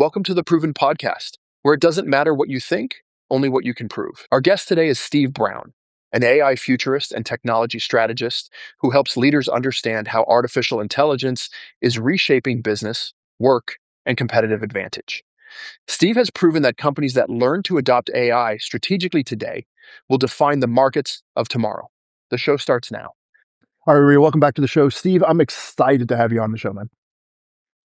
Welcome to the Proven Podcast, where it doesn't matter what you think, only what you can prove. Our guest today is Steve Brown, an AI futurist and technology strategist who helps leaders understand how artificial intelligence is reshaping business, work, and competitive advantage. Steve has proven that companies that learn to adopt AI strategically today will define the markets of tomorrow. The show starts now. All right, Maria, welcome back to the show. Steve, I'm excited to have you on the show, man.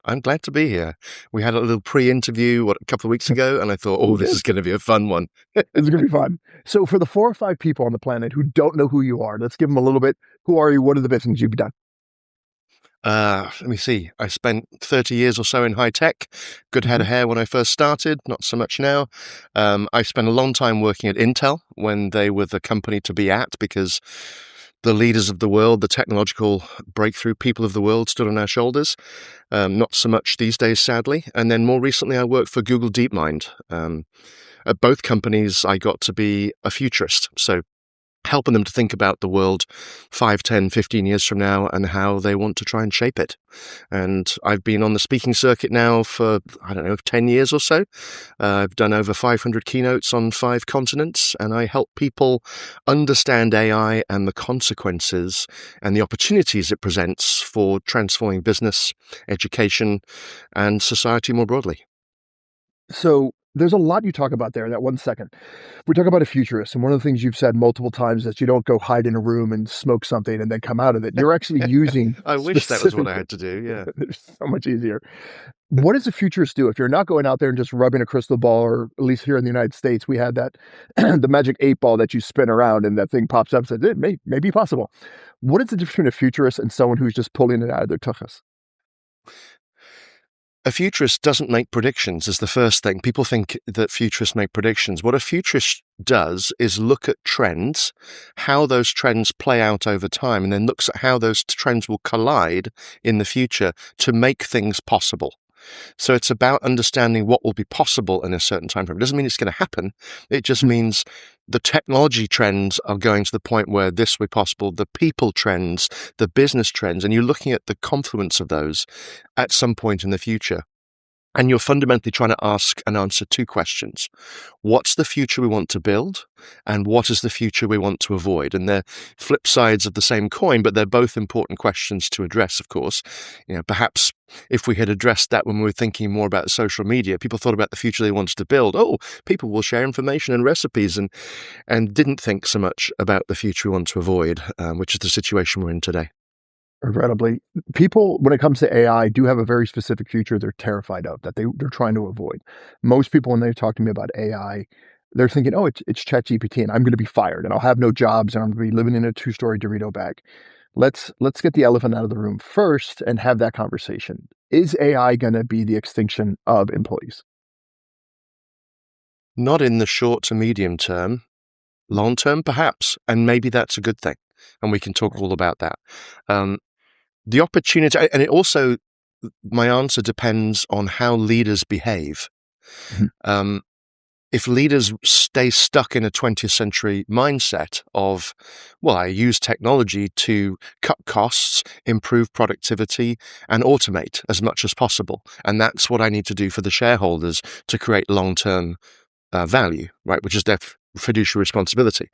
I'm glad to be here. We had a little pre-interview a couple of weeks ago, and I thought, this is going to be a fun one. It's going to be fun. So for the 4 or 5 people on the planet who don't know who you are, let's give them a little bit. Who are you? What are the best things you've done? Let me see. I spent 30 years or so in high tech. Good head of hair when I first started, not so much now. I spent a long time working at Intel when they were the company to be at, because the leaders of the world, the technological breakthrough people of the world stood on our shoulders. Not so much these days, sadly. And then more recently, I worked for Google DeepMind. At both companies, I got to be a futurist. So helping them to think about the world 5, 10, 15 years from now and how they want to try and shape it. And I've been on the speaking circuit now for, 10 years or so. I've done over 500 keynotes on 5 continents, and I help people understand AI and the consequences and the opportunities it presents for transforming business, education, and society more broadly. So there's a lot you talk about there. That 1 second. We talk about a futurist, and one of the things you've said multiple times is you don't go hide in a room and smoke something and then come out of it. You're actually using. I wish that was what I had to do. Yeah. It's so much easier. What does a futurist do if you're not going out there and just rubbing a crystal ball? Or at least here in the United States, we had that the magic 8 ball that you spin around and that thing pops up and says it may be possible. What is the difference between a futurist and someone who's just pulling it out of their tuchus? A futurist doesn't make predictions is the first thing. People think that futurists make predictions. What a futurist does is look at trends, how those trends play out over time, and then looks at how those trends will collide in the future to make things possible. So it's about understanding what will be possible in a certain time frame. It doesn't mean it's going to happen. It just means the technology trends are going to the point where this will be possible, the people trends, the business trends, and you're looking at the confluence of those at some point in the future. And you're fundamentally trying to ask and answer 2 questions. What's the future we want to build? And what is the future we want to avoid? And they're flip sides of the same coin, but they're both important questions to address, of course. Perhaps if we had addressed that when we were thinking more about social media, people thought about the future they wanted to build. Oh, people will share information and recipes, and didn't think so much about the future we want to avoid, which is the situation we're in today. Regrettably, people, when it comes to AI, do have a very specific future they're terrified of, that they're trying to avoid. Most people, when they talk to me about AI, they're thinking, oh, it's ChatGPT, and I'm going to be fired, and I'll have no jobs, and I'm going to be living in a 2-story Dorito bag. Let's get the elephant out of the room first and have that conversation. Is AI going to be the extinction of employees? Not in the short to medium term. Long term, perhaps, and maybe that's a good thing, and we can talk all about that. The opportunity, and it also, my answer depends on how leaders behave. If leaders stay stuck in a 20th century mindset of, I use technology to cut costs, improve productivity, and automate as much as possible, and that's what I need to do for the shareholders to create long-term value, right, which is their fiduciary responsibility.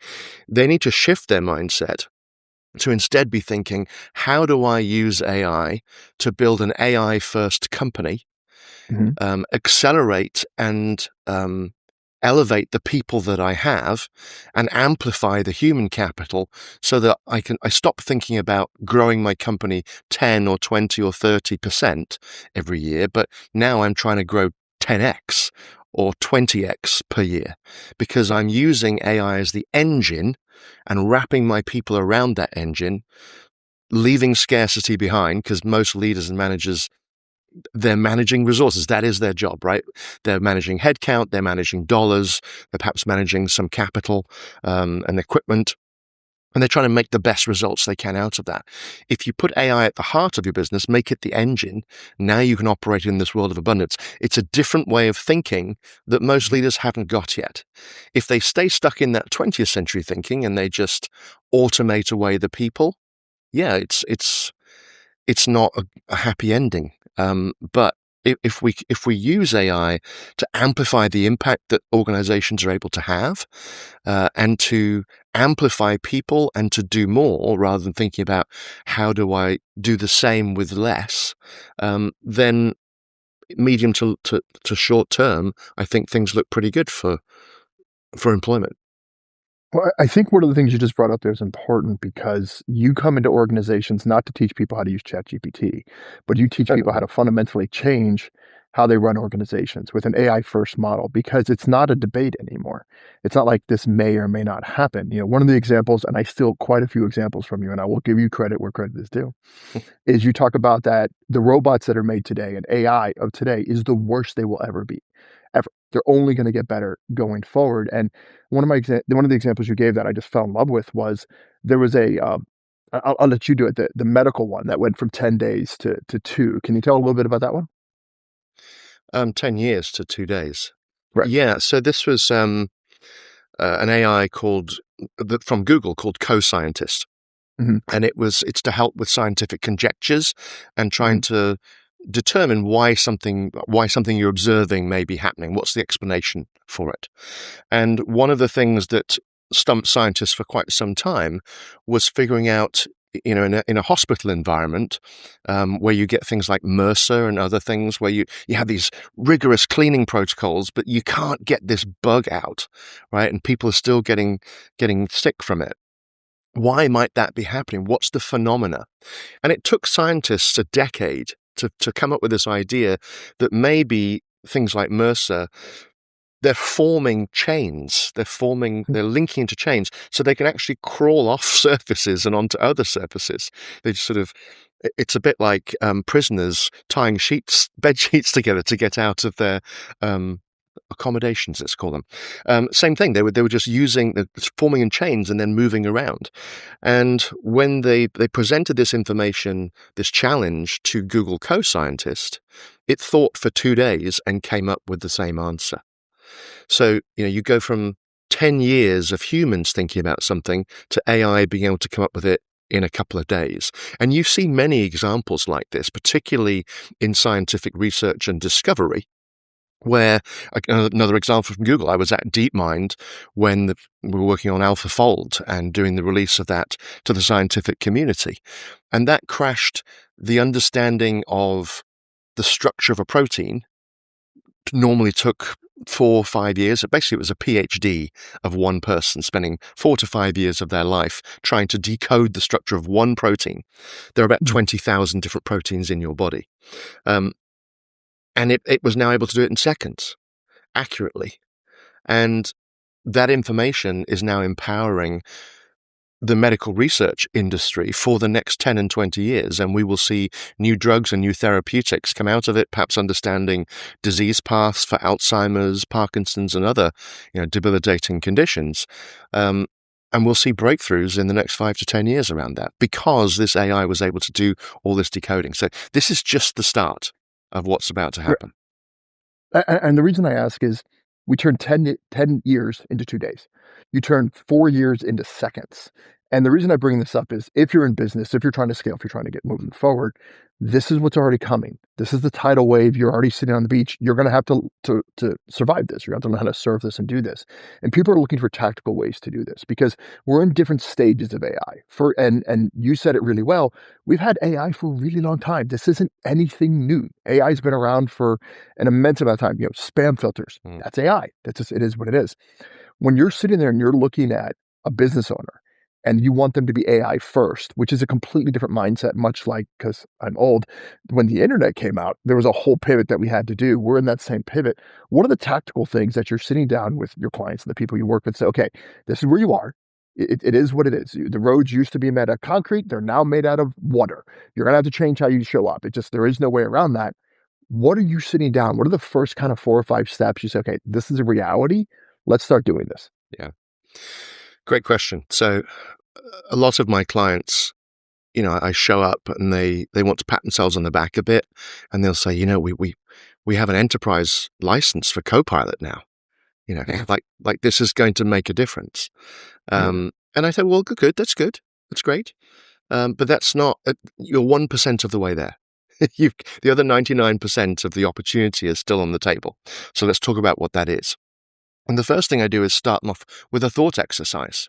They need to shift their mindset to instead be thinking, how do I use AI to build an AI-first company, accelerate and elevate the people that I have, and amplify the human capital so that I stop thinking about growing my company 10 or 20 or 30% every year, but now I'm trying to grow 10x or 20x per year, because I'm using AI as the engine and wrapping my people around that engine, leaving scarcity behind, because most leaders and managers, they're managing resources. That is their job, right? They're managing headcount, they're managing dollars, they're perhaps managing some capital and equipment. And they're trying to make the best results they can out of that. If you put AI at the heart of your business, make it the engine, now you can operate in this world of abundance. It's a different way of thinking that most leaders haven't got yet. If they stay stuck in that 20th century thinking and they just automate away the people, it's not a happy ending. But if we use AI to amplify the impact that organizations are able to have, and to amplify people and to do more rather than thinking about how do I do the same with less, then medium to short term, I think things look pretty good for employment. Well, I think one of the things you just brought up there is important because you come into organizations not to teach people how to use ChatGPT, but you teach people how to fundamentally change how they run organizations with an AI first model because it's not a debate anymore. It's not like this may or may not happen. One of the examples, and I steal quite a few examples from you, and I will give you credit where credit is due, is you talk about that the robots that are made today and AI of today is the worst they will ever be. Ever. They're only going to get better going forward. And one of the examples you gave that I just fell in love with was there was I'll let you do it, the medical one that went from 10 days to 2. Can you tell a little bit about that one? 10 years to 2 days. Right. Yeah, so this was an AI from Google called Co-Scientist, Mhm, and it's to help with scientific conjectures and trying mhm, to determine why something you're observing may be happening. What's the explanation for it? And one of the things that stumped scientists for quite some time was figuring out, in a hospital environment, where you get things like MRSA and other things, where you have these rigorous cleaning protocols, but you can't get this bug out, right? And people are still getting sick from it. Why might that be happening? What's the phenomena? And it took scientists a decade to come up with this idea that maybe things like MRSA, they're forming chains. They're linking into chains so they can actually crawl off surfaces and onto other surfaces. They just it's a bit like prisoners tying bed sheets together to get out of their accommodations, let's call them. Same thing. They were just forming in chains and then moving around. And when they presented this information, this challenge to Google Co-Scientist, it thought for 2 days and came up with the same answer. So, you go from 10 years of humans thinking about something to AI being able to come up with it in a couple of days. And you see many examples like this, particularly in scientific research and discovery, where another example from Google, I was at DeepMind when we were working on AlphaFold and doing the release of that to the scientific community. And that crashed the understanding of the structure of a protein. Normally took 4 or 5 years. Basically, it was a PhD of one person spending 4 to 5 years of their life trying to decode the structure of one protein. There are about mhm. 20,000 different proteins in your body. Um, and it was now able to do it in seconds, accurately. And that information is now empowering the medical research industry for the next 10 and 20 years. And we will see new drugs and new therapeutics come out of it, perhaps understanding disease paths for Alzheimer's, Parkinson's, and other, debilitating conditions. And we'll see breakthroughs in the next 5 to 10 years around that because this AI was able to do all this decoding. So this is just the start of what's about to happen. And the reason I ask is we turn 10 years into 2 days. You turn 4 years into seconds. And the reason I bring this up is if you're in business, if you're trying to scale, if you're trying to get moving forward, this is what's already coming. This is the tidal wave. You're already sitting on the beach. You're going to have to survive this. You're going to have to learn how to surf this and do this. And people are looking for tactical ways to do this because we're in different stages of AI. And you said it really well. We've had AI for a really long time. This isn't anything new. AI has been around for an immense amount of time. Spam filters. Mm. That's AI. That's just it is what it is. When you're sitting there and you're looking at a business owner and you want them to be AI first, which is a completely different mindset, much like because I'm old, when the internet came out, there was a whole pivot that we had to do. We're in that same pivot. What are the tactical things that you're sitting down with your clients and the people you work with? Say, okay, this is where you are. It is what it is. The roads used to be made out of concrete. They're now made out of water. You're going to have to change how you show up. There is no way around that. What are you sitting down? What are the first kind of 4 or 5 steps you say, okay, this is a reality. Let's start doing this. Yeah. Great question. So a lot of my clients, I show up and they want to pat themselves on the back a bit, and they'll say, we have an enterprise license for Copilot now. Like this is going to make a difference. And I say, well, good, that's good, that's great. But that's not you're 1% of the way there. The other 99% of the opportunity is still on the table. So let's talk about what that is. And the first thing I do is start off with a thought exercise.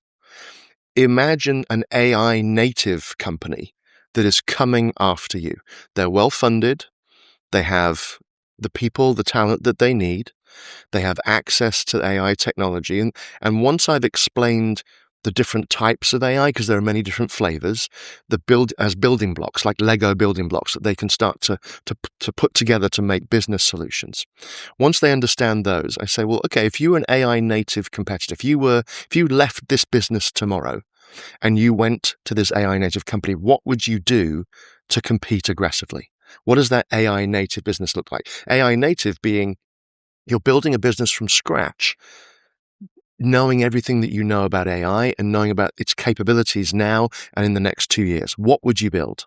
Imagine an AI native company that is coming after you. They're well funded. They have the people, the talent that they need. They have access to AI technology. And once I've explained the different types of AI, because there are many different flavors, as building blocks, like Lego building blocks that they can start to put together to make business solutions. Once they understand those, I say, well, okay, if you were an AI native competitor, if you left this business tomorrow and you went to this AI native company, what would you do to compete aggressively? What does that AI native business look like? AI native being you're building a business from scratch, knowing everything that you know about AI and knowing about its capabilities now and in the next 2 years. What would you build?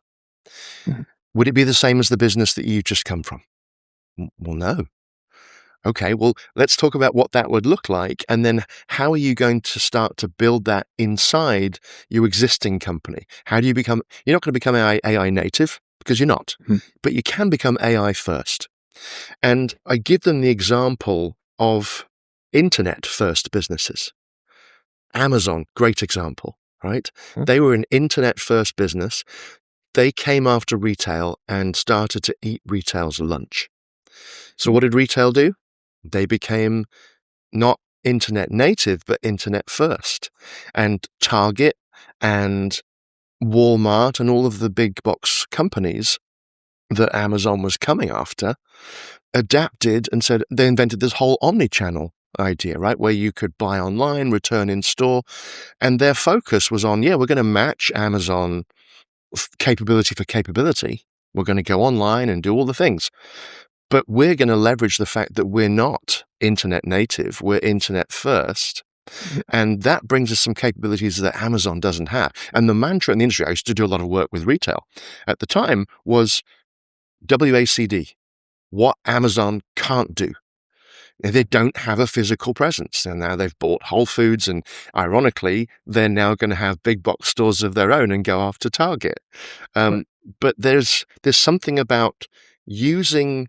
Mhm. Would it be the same as the business that you just come from? Well, no. Okay, well, let's talk about what that would look like. And then how are you going to start to build that inside your existing company? You're not going to become AI native because you're not, Mhm. but you can become AI first. And I give them the example of internet first businesses. Amazon, great example, right? Mhm. They were an internet first business. They came after retail and started to eat retail's lunch. So what did retail do? They became not internet native, but internet first. And Target and Walmart and all of the big box companies that Amazon was coming after adapted and said they invented this whole omni-channel idea, right? Where you could buy online, return in store. And their focus was on, we're going to match Amazon capability for capability. We're going to go online and do all the things. But we're going to leverage the fact that we're not internet native, we're internet first. Yeah. And that brings us some capabilities that Amazon doesn't have. And the mantra in the industry, I used to do a lot of work with retail at the time, was WACD, what Amazon can't do. They don't have a physical presence. And now they've bought Whole Foods, and ironically, they're now going to have big box stores of their own and go after Target. Right. But there's something about using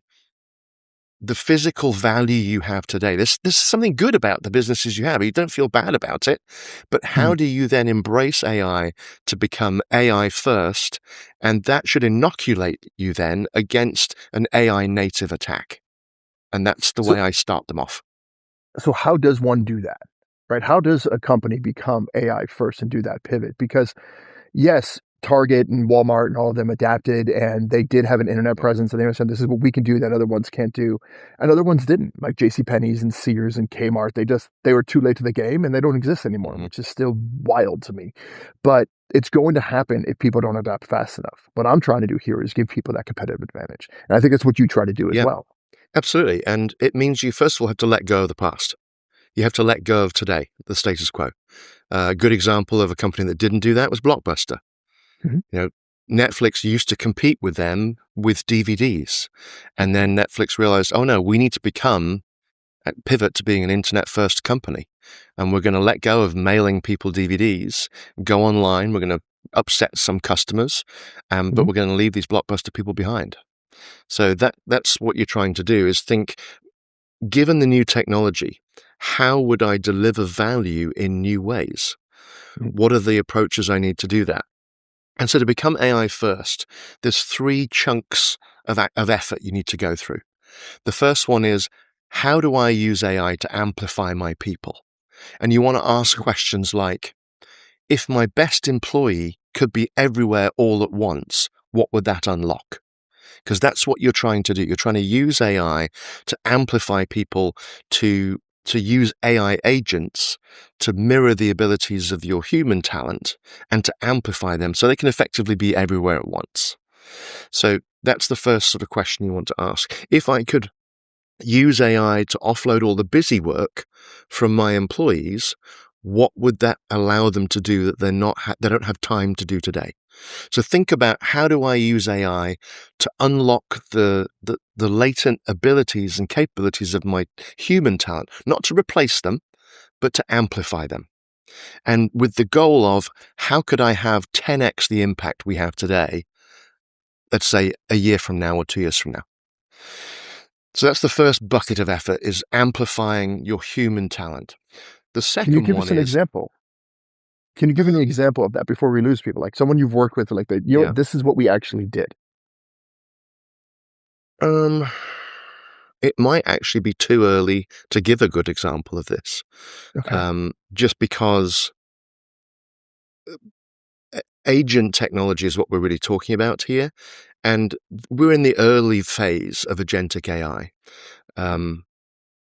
the physical value you have today. There's something good about the businesses you have. You don't feel bad about it. But how Mhm. do you then embrace AI to become AI first? And that should inoculate you then against an AI native attack. And that's the way So, I start them off. so how does one do that? Right? How does a company become AI first and do that pivot? Because yes, Target and Walmart and all of them adapted, and they did have an internet presence, and they said, "This is what we can do that other ones can't do," and other ones didn't, like JCPenney's and Sears and Kmart. They were too late to the game, and they don't exist anymore, Mhm. which is still wild to me. But it's going to happen if people don't adapt fast enough. What I'm trying to do here is give people that competitive advantage, and I think that's what you try to do as Yeah, well. absolutely. And it means you first of all have to let go of the past. You have to let go of today, the status quo. A good example of a company that didn't do that was Blockbuster. Mhm. You know, Netflix used to compete with them with DVDs. And then Netflix realized, oh no, we need to pivot to being an internet first company. And we're going to let go of mailing people DVDs, go online. We're going to upset some customers, but Mhm. we're going to leave these Blockbuster people behind. So that's what you're trying to do is think, given the new technology, how would I deliver value in new ways? Mhm. What are the approaches I need to do that? And so to become AI first, there's 3 chunks of effort you need to go through. The first one is, how do I use AI to amplify my people? And you want to ask questions like, if my best employee could be everywhere all at once, what would that unlock? Because that's what you're trying to do. You're trying to use AI to amplify people, to use AI agents to mirror the abilities of your human talent and to amplify them so they can effectively be everywhere at once. So that's the first sort of question you want to ask. If I could use AI to offload all the busy work from my employees, what would that allow them to do that they don't have time to do today? So think about, how do I use AI to unlock the latent abilities and capabilities of my human talent, not to replace them, but to amplify them. And with the goal of, how could I have 10x the impact we have today let's say a year from now or 2 years from now. So that's the first bucket of effort, is amplifying your human talent. The Can you second give one us an is, example? Can you give me an example of that before we lose people? Like someone you've worked with, like yeah. this is what we actually did. It might actually be too early to give a good example of this, Okay. just because agent technology is what we're really talking about here, and we're in the early phase of agentic AI. And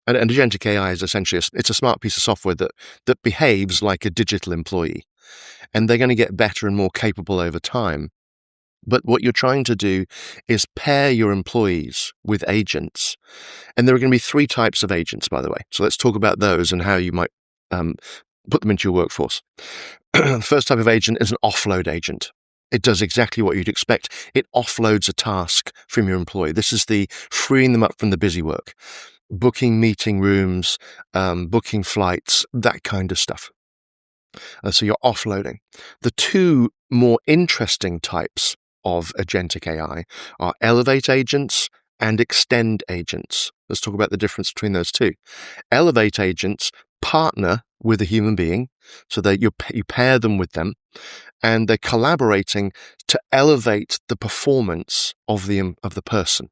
agentic AI is essentially it's a smart piece of software that behaves like a digital employee, and they're going to get better and more capable over time. But what you're trying to do is pair your employees with agents. And there are going to be 3 types of agents, by the way. So let's talk about those and how you might put them into your workforce. The first type of agent is an offload agent. It does exactly what you'd expect. It offloads a task from your employee. This is the freeing them up from the busy work, booking meeting rooms, booking flights, that kind of stuff. So you're offloading. The 2 more interesting types of agentic AI are elevate agents and extend agents. Let's talk about the difference between those 2. Elevate agents partner with a human being, so that you pair them with them, and they're collaborating to elevate the performance of the person.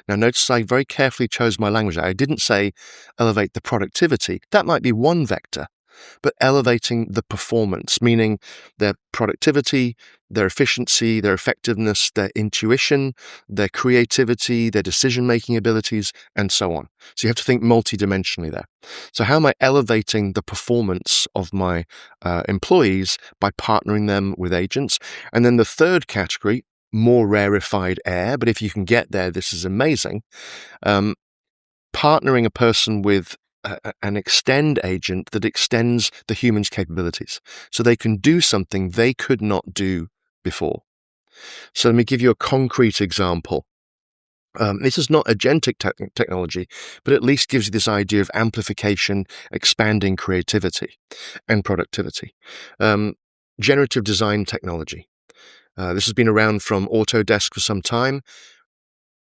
Now, notice I very carefully chose my language. I didn't say elevate the productivity. That might be one vector, but elevating the performance, meaning their productivity, their efficiency, their effectiveness, their intuition, their creativity, their decision-making abilities, and so on. So you have to think multidimensionally there. So how am I elevating the performance of my employees? By partnering them with agents. And then the third category, more rarefied air, but if you can get there, this is amazing. Partnering a person with an extend agent that extends the human's capabilities, so they can do something they could not do before. So let me give you a concrete example. This is not agentic technology, but at least gives you this idea of amplification, expanding creativity and productivity. Generative design technology. This has been around from Autodesk for some time.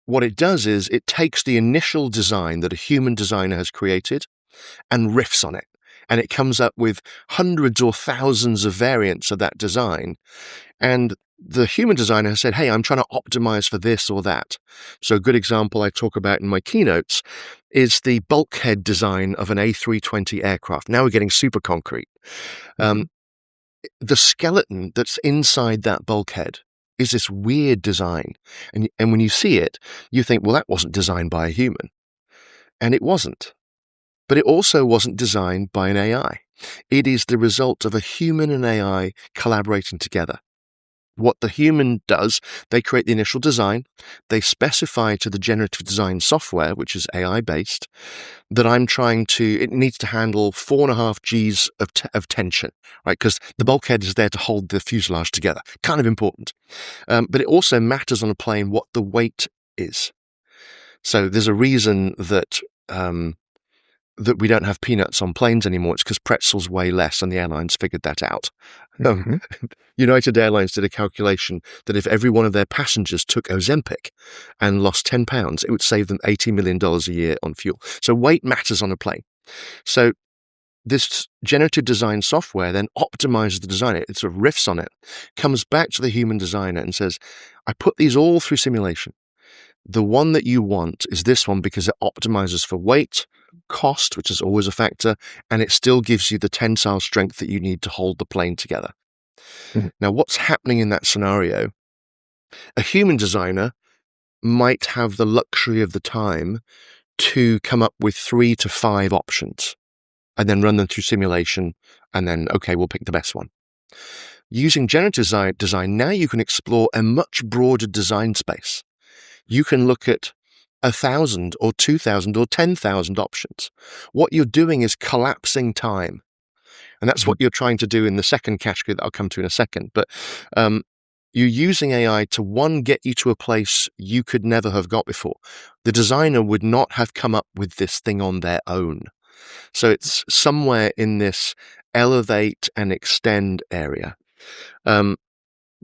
What it does is it takes the initial design that a human designer has created and riffs on it. And it comes up with hundreds or thousands of variants of that design. And the human designer has said, hey, I'm trying to optimize for this or that. So a good example I talk about in my keynotes is the bulkhead design of an A320 aircraft. Now we're getting super concrete. The skeleton that's inside that bulkhead is this weird design. And when you see it, you think, well, that wasn't designed by a human. And it wasn't. But it also wasn't designed by an AI. It is the result of a human and AI collaborating together. What the human does, they create the initial design, they specify to the generative design software, which is AI-based, that it needs to handle 4.5 Gs of tension, right? Because the bulkhead is there to hold the fuselage together. Kind of important. But it also matters on a plane what the weight is. So there's a reason that we don't have peanuts on planes anymore. It's because pretzels weigh less, and the airlines figured that out. United Airlines did a calculation that if every one of their passengers took Ozempic and lost 10 pounds, it would save them $80 million a year on fuel. So weight matters on a plane. So this generative design software then optimizes the design. It sort of riffs on it, comes back to the human designer and says, I put these all through simulation. The one that you want is this one because it optimizes for weight, cost, which is always a factor, and it still gives you the tensile strength that you need to hold the plane together. Now, what's happening in that scenario? A human designer might have the luxury of the time to come up with 3 to 5 options and then run them through simulation, and then, okay, we'll pick the best one. Using generative design, now you can explore a much broader design space. You can look at 1,000 or 2,000 or 10,000 options. What you're doing is collapsing time. And that's what you're trying to do in the second category that I'll come to in a second. But you're using AI to, one, get you to a place you could never have got before. The designer would not have come up with this thing on their own. So it's somewhere in this elevate and extend area.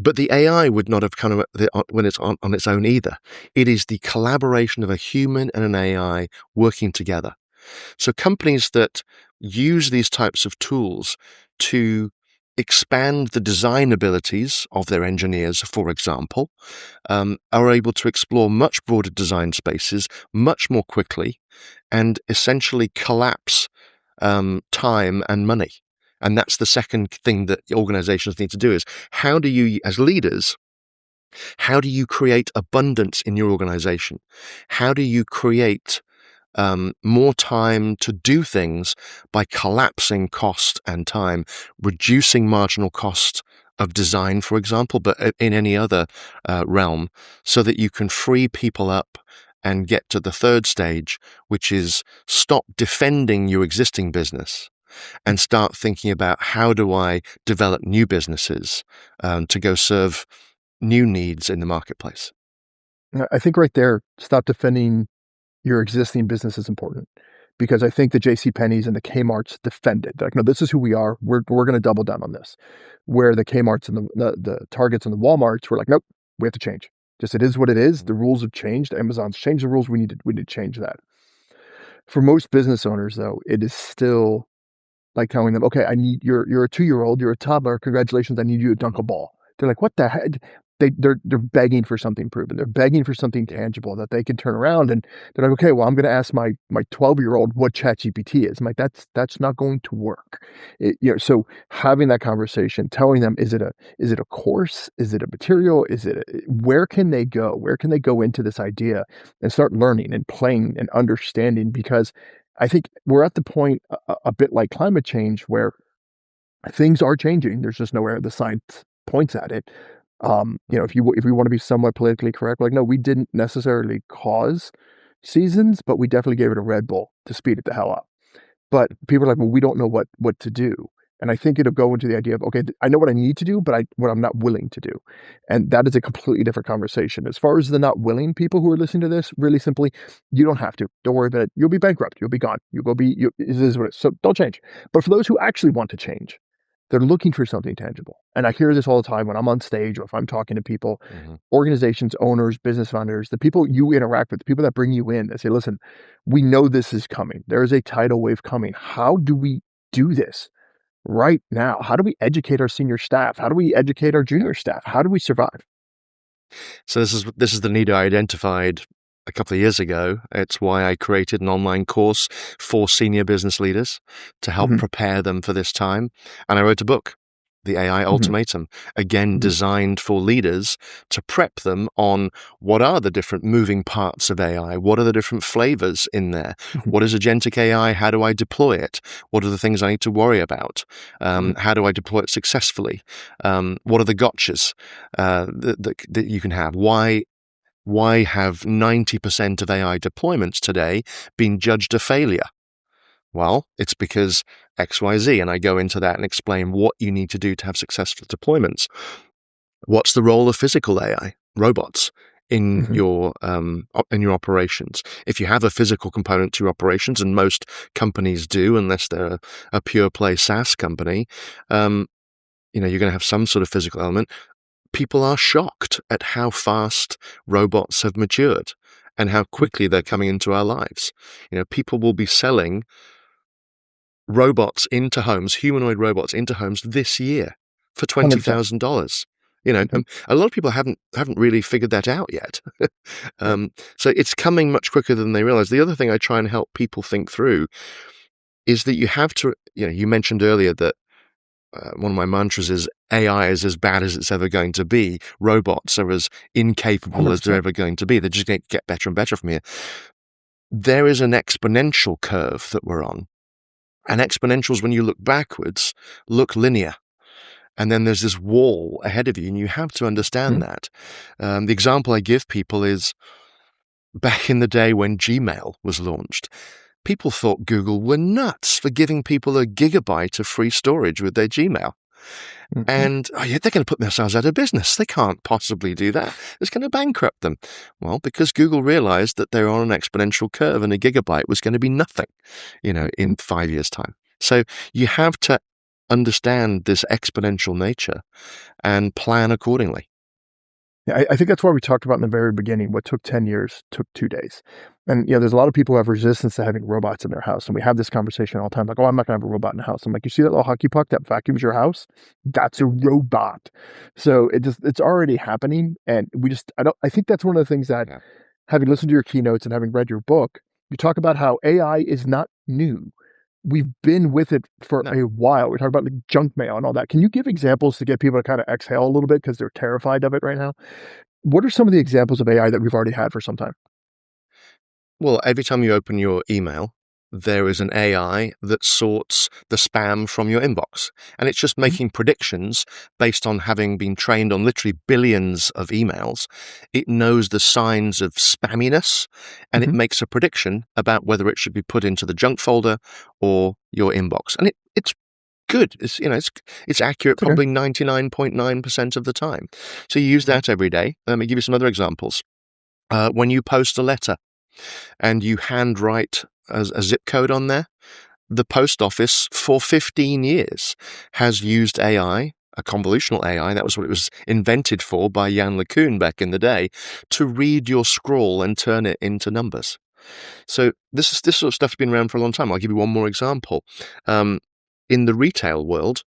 But the AI would not have come when it's on its own either. It is the collaboration of a human and an AI working together. So companies that use these types of tools to expand the design abilities of their engineers, for example, are able to explore much broader design spaces much more quickly and essentially collapse time and money. And that's the second thing that organizations need to do is how do you, as leaders, how do you create abundance in your organization? How do you create more time to do things by collapsing cost and time, reducing marginal cost of design, for example, but in any other realm, so that you can free people up and get to the third stage, which is stop defending your existing business and start thinking about how do I develop new businesses to go serve new needs in the marketplace. I think right there, stop defending your existing business is important, because I think the JCPenney's and the Kmart's defended. They're like, no, this is who we are. We're going to double down on this. Where the Kmart's and the Targets and the Walmart's were like, nope, we have to change. Just it is what it is. The rules have changed. Amazon's changed the rules. We need to change that. For most business owners, though, it is still like telling them, okay, you're a 2-year-old, you're a toddler. Congratulations, I need you to dunk a ball. They're like, what the heck? They're begging for something proven. They're begging for something tangible that they can turn around, and they're like, okay, well, I'm going to ask my 12-year-old what ChatGPT is. I'm like, that's not going to work. So having that conversation, telling them, is it a course? Is it a material? Where can they go? Where can they go into this idea and start learning and playing and understanding? Because I think we're at the point a bit like climate change where things are changing. There's just nowhere the science points at it. If we want to be somewhat politically correct, like, no, we didn't necessarily cause seasons, but we definitely gave it a Red Bull to speed it the hell up. But people are like, well, we don't know what to do. And I think it'll go into the idea of, okay, I know what I need to do, but what I'm not willing to do. And that is a completely different conversation. As far as the not willing people who are listening to this, really simply, you don't have to. Don't worry about it. You'll be bankrupt. You'll be gone. It is what it is. So don't change. But for those who actually want to change, they're looking for something tangible. And I hear this all the time when I'm on stage or if I'm talking to people, organizations, owners, business founders, the people you interact with, the people that bring you in, they say, listen, we know this is coming. There is a tidal wave coming. How do we do this right now? How do we educate our senior staff? How do we educate our junior staff? How do we survive? So this is the need I identified a couple of years ago. It's why I created an online course for senior business leaders to help prepare them for this time. And I wrote a book, The AI Ultimatum, again designed for leaders to prep them on what are the different moving parts of AI, what are the different flavors in there, what is agentic AI, how do I deploy it, what are the things I need to worry about, how do I deploy it successfully, what are the gotchas that you can have, why have 90% of AI deployments today been judged a failure? Well, it's because XYZ, and I go into that and explain what you need to do to have successful deployments. What's the role of physical AI, robots, in your operations? If you have a physical component to your operations, and most companies do, unless they're a pure play SaaS company, you're going to have some sort of physical element. People are shocked at how fast robots have matured and how quickly they're coming into our lives. People will be selling robots into homes, humanoid robots into homes this year for $20,000. A lot of people haven't really figured that out yet. So it's coming much quicker than they realize. The other thing I try and help people think through is that you have to, you mentioned earlier that one of my mantras is AI is as bad as it's ever going to be. Robots are as incapable 100%. as they're ever going to be. They're just going to get better and better from here. There is an exponential curve that we're on. And exponentials, when you look backwards, look linear. And then there's this wall ahead of you, and you have to understand that. The example I give people is back in the day when Gmail was launched. People thought Google were nuts for giving people a gigabyte of free storage with their Gmail. And they're going to put themselves out of business. They can't possibly do that. It's going to bankrupt them. Well, because Google realized that they're on an exponential curve and a gigabyte was going to be nothing, in 5 years' time. So you have to understand this exponential nature and plan accordingly. Yeah, I think that's why we talked about in the very beginning, what took 10 years took 2 days. And, there's a lot of people who have resistance to having robots in their house, and we have this conversation all the time, like, "Oh, I'm not gonna have a robot in the house." I'm like, "You see that little hockey puck that vacuums your house? That's a robot." So it's already happening, and I think that's one of the things that, Yeah. having listened to your keynotes and having read your book, you talk about how AI is not new. We've been with it for No. a while. We talk about, like, junk mail and all that. Can you give examples to get people to kinda exhale a little bit because 'cause they're terrified of it right now? What are some of the examples of AI that we've already had for some time? Well, every time you open your email, there is an AI that sorts the spam from your inbox. And it's just Mhm, making predictions based on having been trained on literally billions of emails. It knows the signs of spamminess and it mhm. makes a prediction about whether it should be put into the junk folder or your inbox. And it's good. It's accurate It's okay. probably 99.9% of the time. So you use Mhm, that every day. Let me give you some other examples. When you post a letter, and you handwrite a zip code on there, the post office for 15 years has used AI, a convolutional AI, that was what it was invented for by Jan LeCun back in the day, to read your scroll and turn it into numbers. So this sort of stuff's been around for a long time. I'll give you one more example. Um, in the retail world,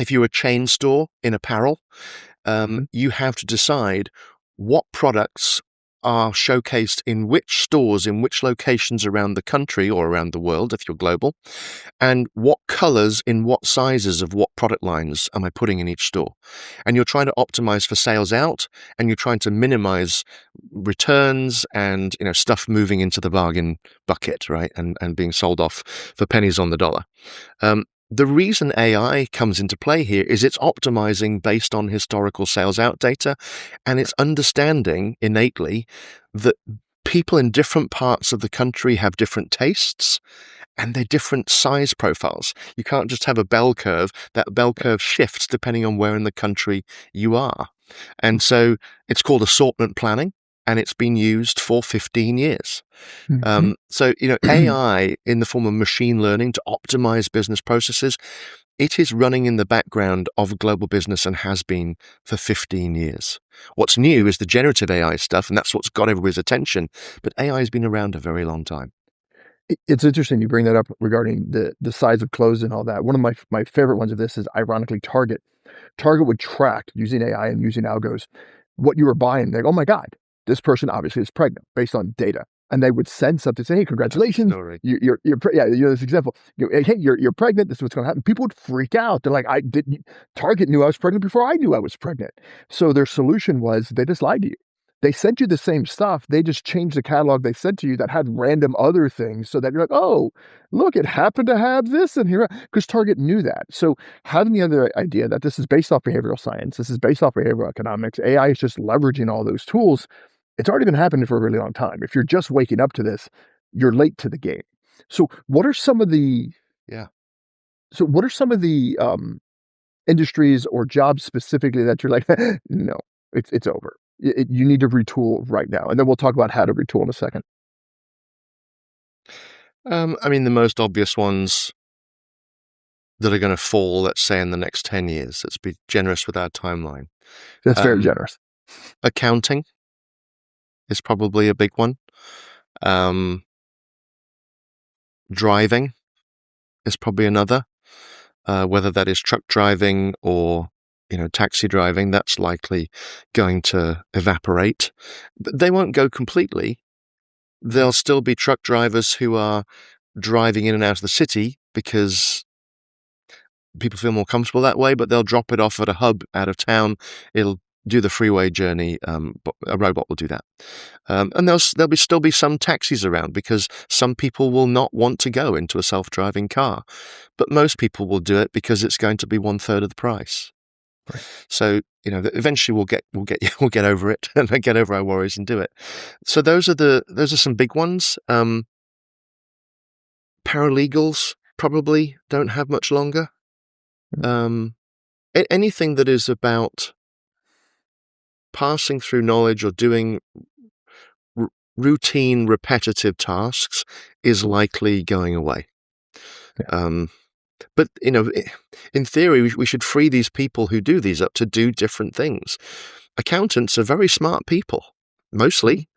if you're a chain store in apparel, mhm. you have to decide what products are showcased in which stores, in which locations around the country or around the world, if you're global, and what colors in what sizes of what product lines am I putting in each store. And you're trying to optimize for sales out, and you're trying to minimize returns and stuff moving into the bargain bucket, right? And being sold off for pennies on the dollar. The reason AI comes into play here is it's optimizing based on historical sales out data, and it's understanding innately that people in different parts of the country have different tastes and they're different size profiles. You can't just have a bell curve. That bell curve shifts depending on where in the country you are. And so it's called assortment planning, and it's been used for 15 years. Mhm. AI in the form of machine learning to optimize business processes, it is running in the background of global business and has been for 15 years. What's new is the generative AI stuff, and that's what's got everybody's attention. But AI has been around a very long time. It's interesting you bring that up regarding the size of clothes and all that. One of my favorite ones of this is ironically Target. Target would track using AI and using algos what you were buying. They go, "Oh my god, this person obviously is pregnant," based on data. And they would send something, say, "Hey, That's the congratulations, story. yeah, this example, "Hey, you're pregnant. This is what's going to happen." People would freak out. They're like, "I didn't." Target knew I was pregnant before I knew I was pregnant. So their solution was they just lied to you. They sent you the same stuff. They just changed the catalog they sent to you that had random other things, so that you're like, "Oh, look, it happened to have this in here," because Target knew that. So having the other idea that this is based off behavioral science, this is based off behavioral economics, AI is just leveraging all those tools. It's already been happening for a really long time. If you're just waking up to this, you're late to the game. So what are some of the Yeah. industries or jobs specifically that you're like, no, it's over. You need to retool right now, and then we'll talk about how to retool in a second. The most obvious ones that are going to fall, let's say, in the next 10 years. Let's be generous with our timeline. That's very Um, generous. accounting is probably a big one. Um, driving is probably another. Whether that is truck driving or taxi driving, that's likely going to evaporate. But they won't go completely. There'll still be truck drivers who are driving in and out of the city because people feel more comfortable that way, but they'll drop it off at a hub out of town. It'll do the freeway journey. But a robot will do that. And still be some taxis around because some people will not want to go into a self-driving car, but most people will do it because it's going to be 1/3 of the price. Right. So eventually we'll get over it and get over our worries and do it. So those are some big ones. Paralegals probably don't have much longer. Mm, Um, anything that is about passing through knowledge or doing r- routine, repetitive tasks is likely going away. yeah. Um, But, in theory, we should free these people who do these up to do different things. Accountants are very smart people, mostly.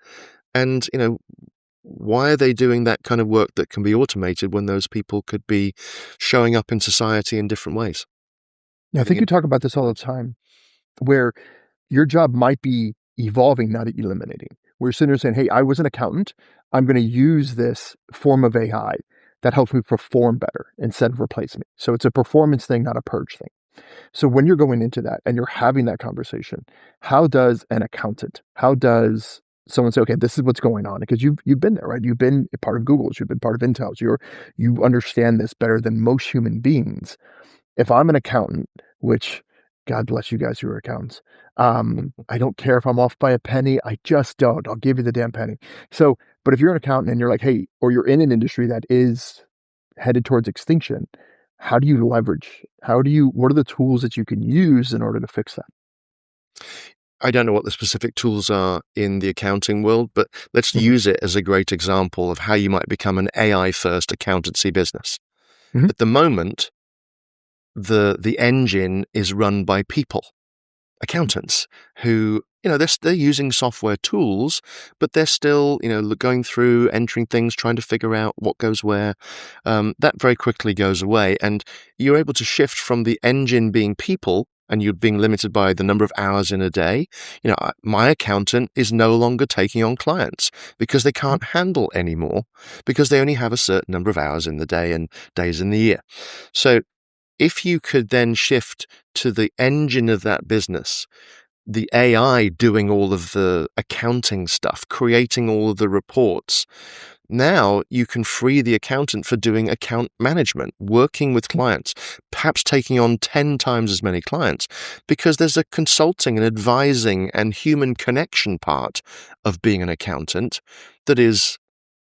And, why are they doing that kind of work that can be automated when those people could be showing up in society in different ways? Yeah, I think you talk about this all the time, where your job might be evolving, not eliminating. We're sitting there saying, hey, I was an accountant. I'm going to use this form of AI that helps me perform better instead of replace me. So it's a performance thing, not a purge thing. So when you're going into that and you're having that conversation, how does an accountant, how does someone say, okay, this is what's going on? Because you've been there, right? You've been a part of Google's, you've been part of Intel's, you understand this better than most human beings. If I'm an accountant, which God bless you guys who are accountants, I don't care if I'm off by a penny. I just don't. I'll give you the damn penny. So, but if you're an accountant and you're like, hey, or you're in an industry that is headed towards extinction, how do you leverage? What are the tools that you can use in order to fix that? I don't know what the specific tools are in the accounting world, but let's Mhm. use it as a great example of how you might become an AI-first accountancy business. Mhm. At the moment, the engine is run by people, accountants, who, they're using software tools, but they're still, going through, entering things, trying to figure out what goes where. That very quickly goes away, and you're able to shift from the engine being people, and you're being limited by the number of hours in a day. My accountant is no longer taking on clients because they can't handle anymore, because they only have a certain number of hours in the day and days in the year. So if you could then shift to the engine of that business, the AI doing all of the accounting stuff, creating all of the reports, now you can free the accountant for doing account management, working with clients, perhaps taking on 10 times as many clients, because there's a consulting and advising and human connection part of being an accountant that is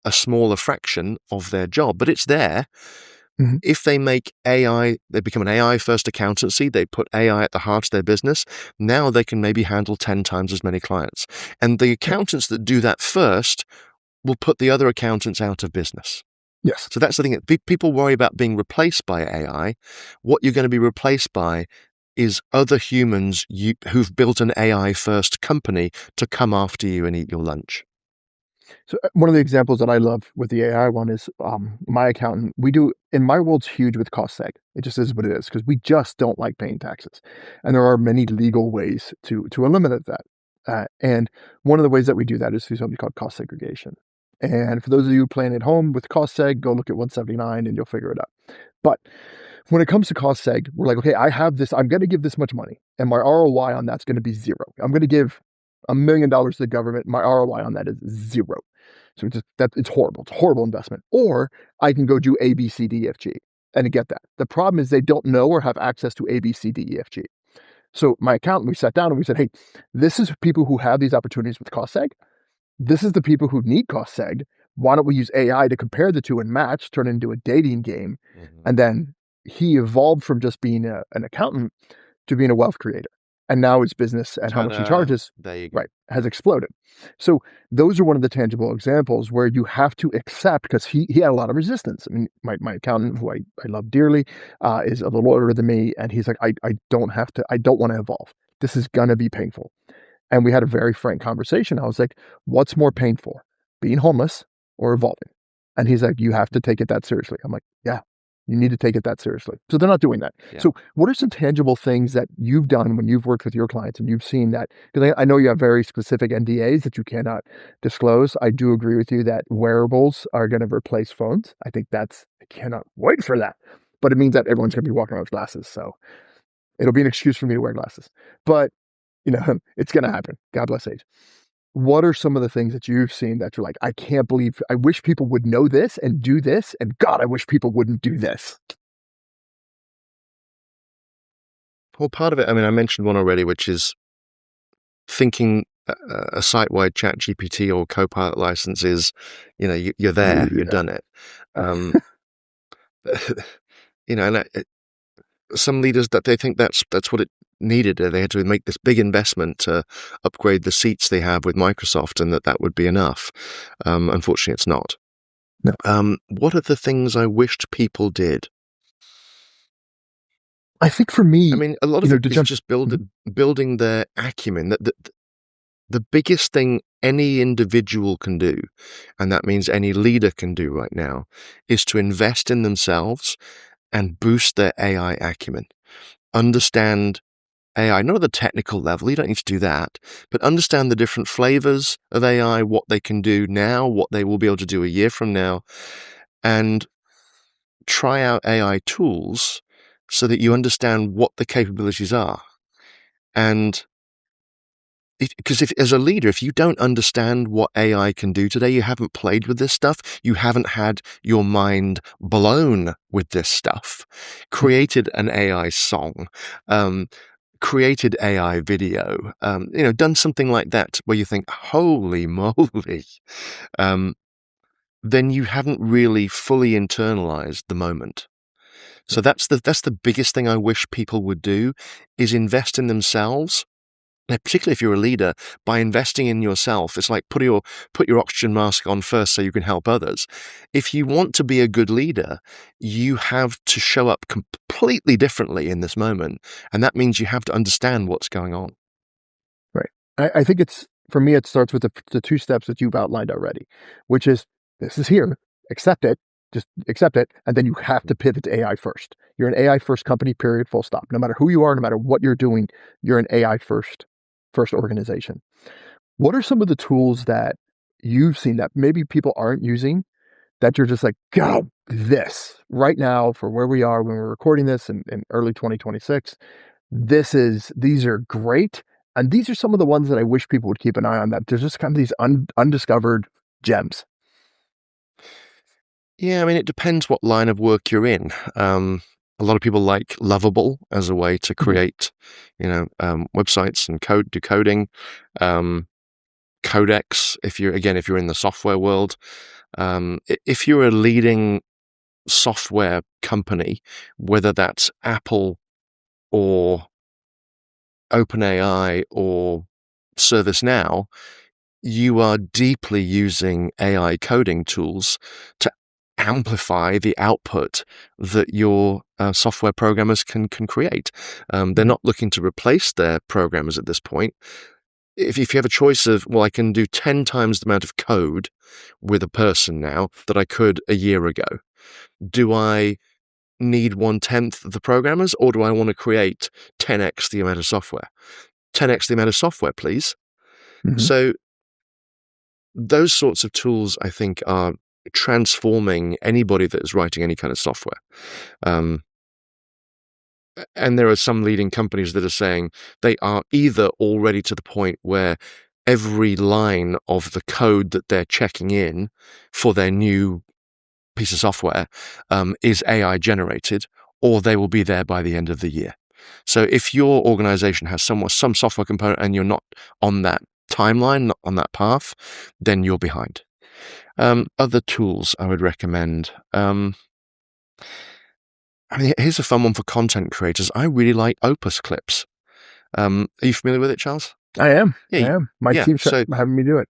a smaller fraction of their job, but it's there. Mhm. If they make AI, they become an AI-first accountancy, they put AI at the heart of their business, now they can maybe handle 10 times as many clients. And the accountants that do that first will put the other accountants out of business. Yes. So that's the thing. People worry about being replaced by AI. What you're going to be replaced by is other humans who've built an AI-first company to come after you and eat your lunch. So one of the examples that I love with the AI one is my accountant. We do, in my world's huge with cost seg. It just is what it is because we just don't like paying taxes, and there are many legal ways to eliminate that. And one of the ways that we do that is through something called cost segregation. And for those of you playing at home with cost seg, go look at 179 and you'll figure it out. But when it comes to cost seg, we're like, okay, I have this. I'm going to give this much money, and my ROI on that's going to be zero. I'm going to give $1 million to the government. My ROI on that is zero. So it's horrible. It's a horrible investment. Or I can go do A, B, C, D, F, G and get that. The problem is they don't know or have access to A, B, C, D, E, F, G. So my accountant, we sat down and we said, hey, this is people who have these opportunities with cost seg. This is the people who need cost seg. Why don't we use AI to compare the two and match, turn it into a dating game? Mhm. And then he evolved from just being an accountant to being a wealth creator. And now his business and how much he Ta-da. charges, There you go. right, has exploded. So those are one of the tangible examples where you have to accept, because he had a lot of resistance. I mean, my accountant, who I love dearly, is a little older than me. And he's like, I don't want to evolve. This is going to be painful. And we had a very frank conversation. I was like, what's more painful, being homeless or evolving? And he's like, you have to take it that seriously. I'm like, yeah, you need to take it that seriously. So they're not doing that. Yeah. So what are some tangible things that you've done when you've worked with your clients and you've seen that? Because I know you have very specific NDAs that you cannot disclose. I do agree with you that wearables are going to replace phones. I cannot wait for that. But it means that everyone's going to be walking around with glasses. So it'll be an excuse for me to wear glasses. But it's going to happen. God bless age. What are some of the things that you've seen that you're like, I can't believe, I wish people would know this and do this, and God, I wish people wouldn't do this? Well, part of it, I mean, I mentioned one already, which is thinking a site-wide chat GPT or Copilot license is, you're there, you've done it. And some leaders that they think that's what it needed. They had to make this big investment to upgrade the seats they have with Microsoft, and that would be enough. Unfortunately, it's not. No. What are the things I wished people did? I think for me, I mean, a lot of it to is jump. just Mhm. building their acumen. The biggest thing any individual can do, and that means any leader can do right now, is to invest in themselves and boost their AI acumen. Understand AI, not at the technical level, you don't need to do that, but understand the different flavors of AI, what they can do now, what they will be able to do a year from now, and try out AI tools so that you understand what the capabilities are. And because if, as a leader, if you don't understand what AI can do today, you haven't played with this stuff, you haven't had your mind blown with this stuff, created an AI song, created AI video, done something like that where you think, holy moly, um, then you haven't really fully internalized the moment. So that's the biggest thing I wish people would do, is invest in themselves. Now, particularly if you're a leader, by investing in yourself. It's like put your oxygen mask on first so you can help others. If you want to be a good leader, you have to show up completely differently in this moment, and that means you have to understand what's going on. Right. I think for me, it starts with the two steps that you've outlined already, which is this is here, accept it, just accept it, and then you have to pivot to AI first. You're an AI first company, period, full stop. No matter who you are, no matter what you're doing, you're an AI first organization. What are some of the tools that you've seen that maybe people aren't using that you're just like, go this right now for where we are when we're recording this in early 2026? These are great, and these are some of the ones that I wish people would keep an eye on, that there's just kind of these undiscovered gems. Yeah, I mean, it depends what line of work you're in. A lot of people like Lovable as a way to Mhm. create, websites and do coding. Codex, if you're in the software world. If you're a leading software company, whether that's Apple or OpenAI or ServiceNow, you are deeply using AI coding tools to amplify the output that your software programmers can create. They're Mhm. not looking to replace their programmers at this point. If you have a choice of, well, I can do 10 times the amount of code with a person now that I could a year ago, do I need 1/10 of the programmers, or do I want to create 10x the amount of software? 10x the amount of software, please. Mhm. So those sorts of tools, I think, are transforming anybody that is writing any kind of software. Um, and there are some leading companies that are saying they are either already to the point where every line of the code that they're checking in for their new piece of software is AI generated, or they will be there by the end of the year. So if your organization has some software component and you're not on that timeline, not on that path, then you're behind. Other tools I would recommend. I mean, here's a fun one for content creators. I really like Opus Clips. Are you familiar with it, Charles? I am. Yeah, I am. My yeah. team's So having me do it.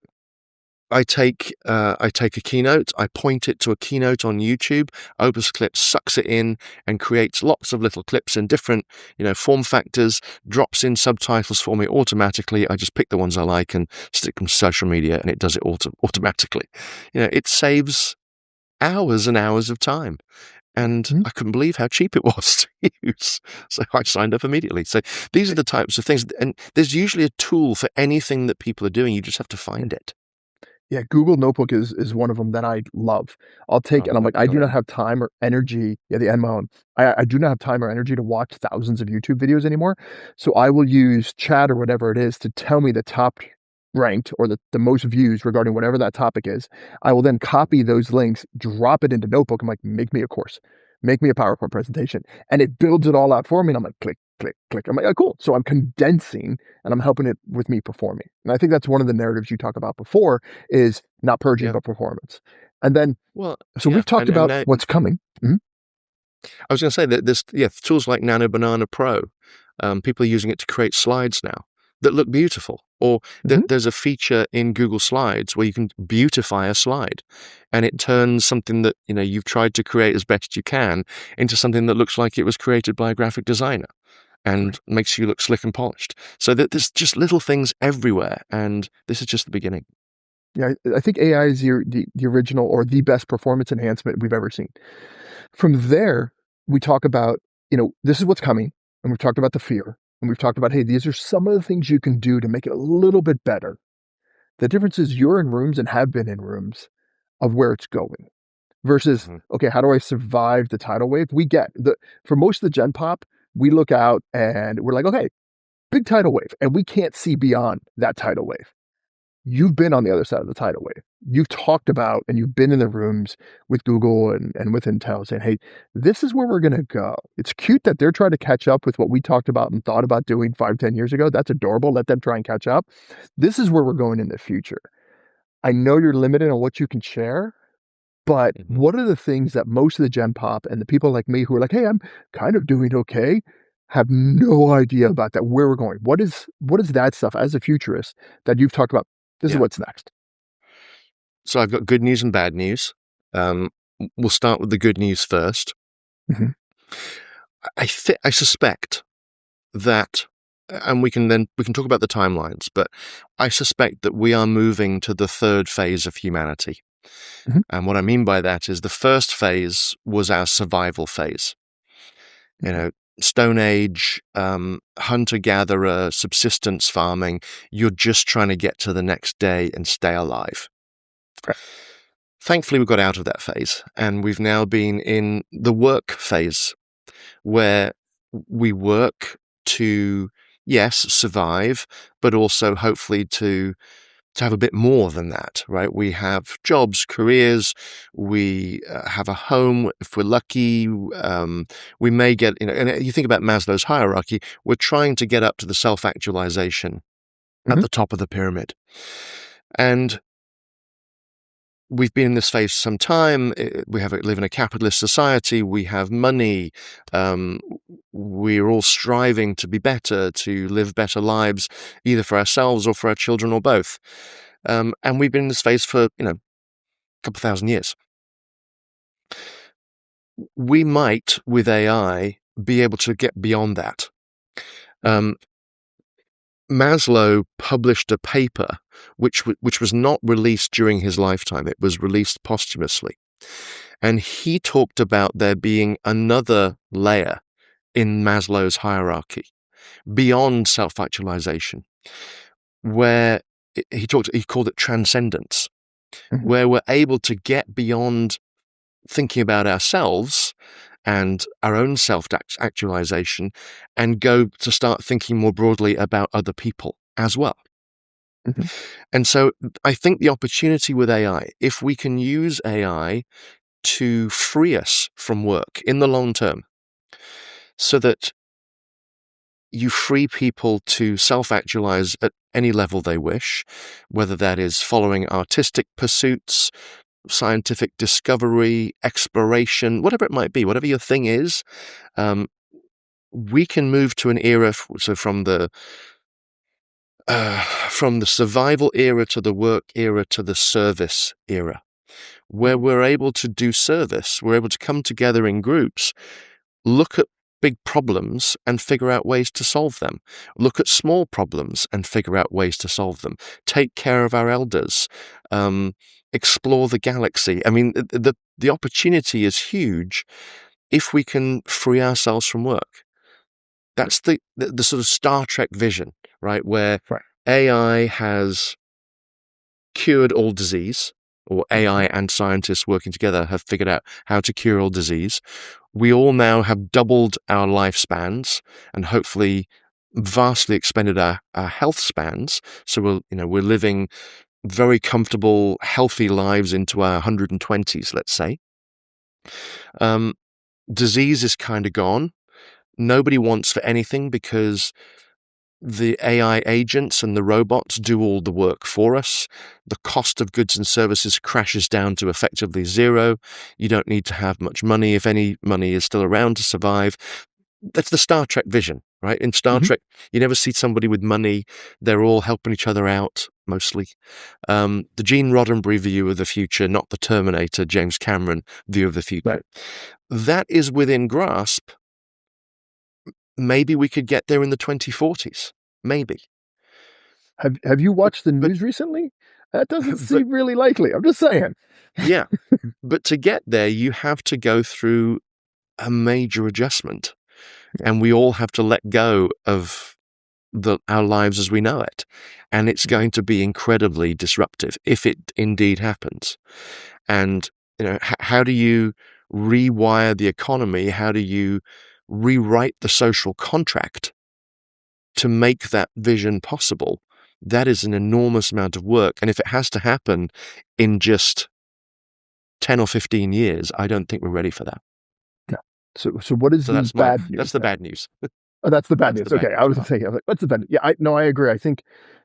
I take a keynote, I point it to a keynote on YouTube. Opus Clips sucks it in and creates lots of little clips in different, form factors. Drops in subtitles for me automatically. I just pick the ones I like and stick them to social media, and it does it automatically. It saves hours and hours of time. And Mhm. I couldn't believe how cheap it was to use. So I signed up immediately. So these are the types of things. And there's usually a tool for anything that people are doing. You just have to find it. Yeah, Google Notebook is one of them that I love. I'll take Oh, and I'm like, I do not excellent. have time or energy. Yeah, the Enmo. I do not have time or energy to watch thousands of YouTube videos anymore. So I will use chat or whatever it is to tell me the top ranked or the most views regarding whatever that topic is. I will then copy those links, drop it into Notebook. I'm like, make me a course, make me a PowerPoint presentation. And it builds it all out for me. And I'm like, click, click, click. I'm like, oh, cool. So I'm condensing and I'm helping it with me performing. And I think that's one of the narratives you talk about before, is not purging, Yeah. but performance. And then, Well, so yeah. we've talked And about now what's coming. Mhm. I was going to say that there's, tools like Nano Banana Pro. People are using it to create slides now that look beautiful. Or Mhm. there's a feature in Google Slides where you can beautify a slide, and it turns something that you've tried to create as best you can into something that looks like it was created by a graphic designer Right. and makes you look slick and polished. So that there's just little things everywhere, and this is just the beginning. Yeah, I think AI is the original or the best performance enhancement we've ever seen. From there, we talk about, this is what's coming, and we've talked about the fear, and we've talked about, hey, these are some of the things you can do to make it a little bit better. The difference is you're in rooms and have been in rooms of where it's going versus, Mhm. okay, how do I survive the tidal wave? We get the for most of the Gen Pop, we look out and we're like, okay, big tidal wave, and we can't see beyond that tidal wave. You've been on the other side of the tidal wave. You've talked about and you've been in the rooms with Google and with Intel saying, hey, this is where we're going to go. It's cute that they're trying to catch up with what we talked about and thought about doing 5, 10 years ago. That's adorable. Let them try and catch up. This is where we're going in the future. I know you're limited on what you can share, but Mhm. what are the things that most of the Gen Pop and the people like me who are like, hey, I'm kind of doing okay, have no idea about that, where we're going? What is that stuff as a futurist that you've talked about? This is Yeah. what's next. So I've got good news and bad news. We'll start with the good news first. Mhm, I suspect that, and we can talk about the timelines, but I suspect that we are moving to the third phase of humanity. mhm, And what I mean by that is the first phase was our survival phase. You mhm. know, Stone Age, hunter-gatherer, subsistence farming. You're just trying to get to the next day and stay alive. Right. Thankfully, we got out of that phase, and we've now been in the work phase, where we work to, yes, survive, but also hopefully to have a bit more than that, right? We have jobs, careers, we have a home if we're lucky. We may get, and you think about Maslow's hierarchy, we're trying to get up to the self-actualization at Mhm, the top of the pyramid. And we've been in this phase some time. We live in a capitalist society. We have money. Um, we're all striving to be better, to live better lives, either for ourselves or for our children or both. And we've been in this phase for a couple thousand years. We might, with AI, be able to get beyond that. mhm, Um, Maslow published a paper which was not released during his lifetime. It was released posthumously. And he talked about there being another layer in Maslow's hierarchy beyond self-actualization, where he called it transcendence, mhm, where we're able to get beyond thinking about ourselves and our own self-actualization and go to start thinking more broadly about other people as well. mhm, And so I think the opportunity with AI, if we can use AI to free us from work in the long term, so that you free people to self-actualize at any level they wish, whether that is following artistic pursuits, scientific discovery, exploration, whatever it might be, whatever your thing is, um, we can move to an era. So from the survival era to the work era to the service era, where mhm, we're able to do service, we're able to come together in groups, look at big problems and figure out ways to solve them. Look at small problems and figure out ways to solve them. Take care of our elders. Explore the galaxy. I mean, the opportunity is huge if we can free ourselves from work. That's the sort of Star Trek vision, right? Where right. AI has cured all disease, or AI Mhm, and scientists working together have figured out how to cure all disease. We all now have doubled our lifespans and hopefully vastly expanded our health spans. So we're living very comfortable, healthy lives into our 120s, let's say. Um, Disease is kind of gone. Nobody wants for anything because the AI agents and the robots do all the work for us. The cost of goods and services crashes down to effectively zero. You don't need to have much money if any money is still around to survive. That's the Star Trek vision. right? In Star Mhm. Trek, you never see somebody with money. They're all helping each other out, mostly. The Gene Roddenberry view of the future, not the Terminator, James Cameron view of the future. Right. That is within grasp. Maybe we could get there in the 2040s. Maybe. Have you But, watched the but, news recently? That doesn't but seem really likely. I'm just saying. yeah. But to get there, you have to go through a major adjustment. And we all have to let go of our lives as we know it. And it's going to be incredibly disruptive if it indeed happens. And, how do you rewire the economy? How do you rewrite the social contract to make that vision possible? That is an enormous amount of work. And if it has to happen in just 10 or 15 years, I don't think we're ready for that. No. So what is So the bad that's news the then? bad news. Oh, that's the bad That's the news. bad Okay, I news. was thinking, I was like, what's the bad? Yeah, I agree. I think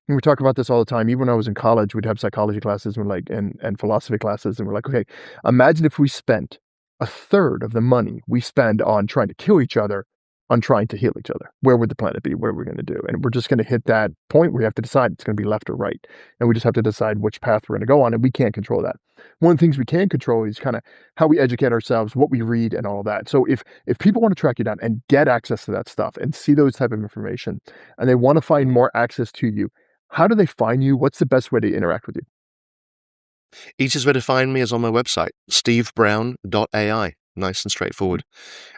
we talk about this all the time. Even when I was in college, we'd have psychology classes and we're like, and philosophy classes, and we're like, okay, imagine if we spent a third of the money we spend on trying to kill each other on trying to heal each other. Where would the planet be? What are we going to do? And we're just going to hit that point where we have to decide it's going to be left or right, and we just have to decide which path we're going to go on, and we can't control that. One of the things we can control is kind of how we educate ourselves, what we read, and all that. So if people want to track you down and get access to that stuff and see those type of information, and they want to find more access to you, how do they find you? What's the best way to interact with you? Easiest way to find me is on my website, stevebrown.ai. Nice and straightforward.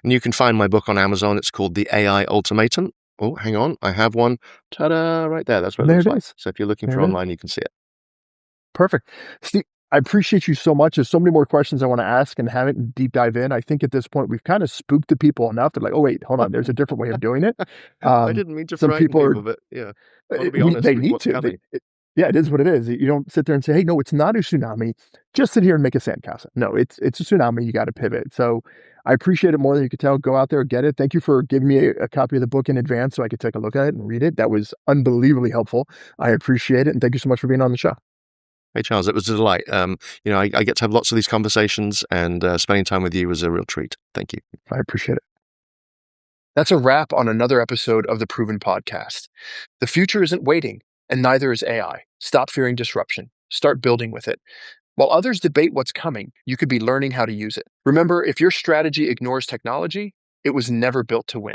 And you can find my book on Amazon. It's called The AI Ultimatum. Oh, hang on. I have one. Ta-da, right there. That's what it There looks it like. is. So if you're looking There for it is. online, you can see it. Perfect. Steve, I appreciate you so much. There's so many more questions I want to ask and have it and deep dive in. I think at this point we've kind of spooked the people enough. They're like, oh wait, hold on, there's a different way of doing it. I Um, didn't mean to some frighten people are people, but yeah, I want to be we honest they with need what's to. coming. Yeah, it is what it is. You don't sit there and say, "Hey, no, it's not a tsunami. Just sit here and make a sandcastle." No, it's a tsunami. You got to pivot. So I appreciate it more than you could tell. Go out there, get it. Thank you for giving me a copy of the book in advance so I could take a look at it and read it. That was unbelievably helpful. I appreciate it, and thank you so much for being on the show. Hey, Charles, it was a delight. I get to have lots of these conversations, and spending time with you was a real treat. Thank you. I appreciate it. That's a wrap on another episode of the Proven Podcast. The future isn't waiting, and neither is AI. Stop fearing disruption. Start building with it. While others debate what's coming, you could be learning how to use it. Remember, if your strategy ignores technology, it was never built to win.